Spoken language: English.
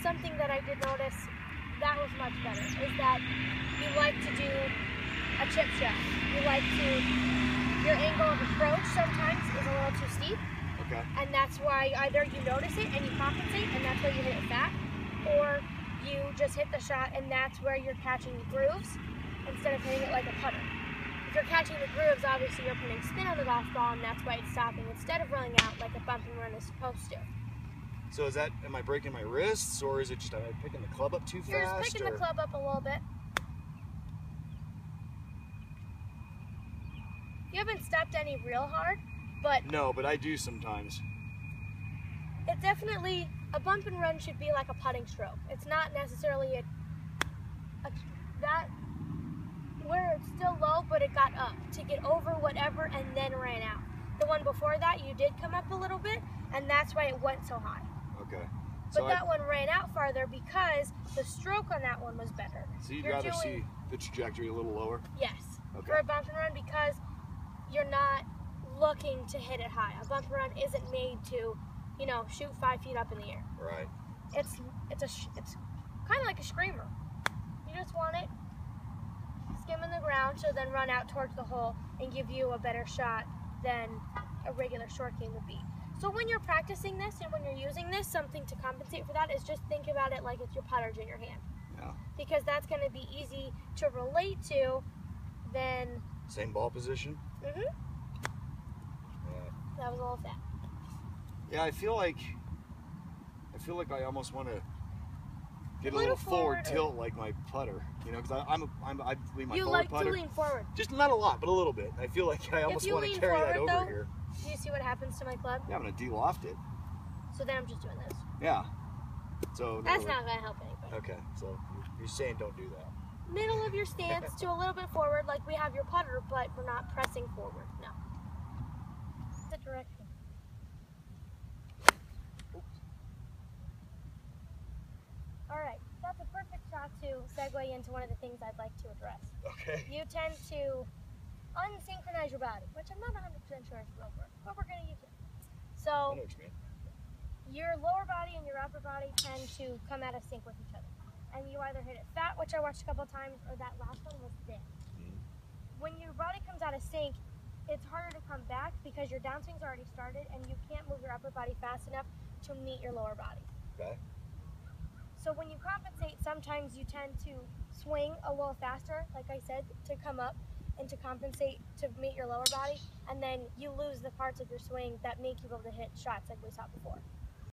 something that I did notice that was much better is that you like to do a chip shot. You like to, your angle of approach sometimes is a little too steep. Okay. And that's why either you notice it and you compensate and that's where you hit it fat, or you just hit the shot and that's where you're catching the grooves instead of hitting it like a putter. If you're catching the grooves, obviously you're putting spin on the golf ball and that's why it's stopping instead of rolling out like a bump and run is supposed to. So is that, am I breaking my wrists, or is it just, am I picking the club up too fast? You're just picking the club up a little bit. You haven't stepped any real hard, but... No, but I do sometimes. It definitely, a bump and run should be like a putting stroke. It's not necessarily that, where it's still low, but it got up to get over whatever and then ran out. The one before that, you did come up a little bit, and that's why it went so high. Okay. But So that one ran out farther because the stroke on that one was better. So you'd rather see the trajectory a little lower? Yes. Okay. For a bump and run, because you're not looking to hit it high. A bump and run isn't made to, you know, shoot 5 feet up in the air. Right. It's kind of like a screamer. You just want it skimming the ground, so then run out towards the hole and give you a better shot than a regular short game would be. So when you're practicing this and when you're using this, something to compensate for that is just think about it like it's your putters in your hand. Yeah. Because that's going to be easy to relate to than... Same ball position? Mm-hmm. Yeah. That was a little fat. Yeah, I feel like I almost want to get a little forward tilt like my putter, you know, because I lean my forward putter. You like to lean forward. Just not a lot, but a little bit. I feel like I almost want to carry that over here. Do you see what happens to my club? Yeah, I'm going to de-loft it. So then I'm just doing this. Yeah. So that's not going to help anybody. Okay, so you're saying don't do that. Middle of your stance to a little bit forward, like we have your putter, but we're not pressing forward. No. The direction. Alright, that's a perfect shot to segue into one of the things I'd like to address. Okay. You tend to unsynchronize your body, which I'm not 100% sure is the real word, but we're going to use it. So, I know what you mean. Your lower body and your upper body tend to come out of sync with each other. And you either hit it fat, which I watched a couple of times, or that last one was thin. Mm-hmm. When your body comes out of sync, it's harder to come back because your downswing's already started and you can't move your upper body fast enough to meet your lower body. Okay. So when you compensate, sometimes you tend to swing a little faster, like I said, to come up and to compensate to meet your lower body, and then you lose the parts of your swing that make you able to hit shots like we saw before.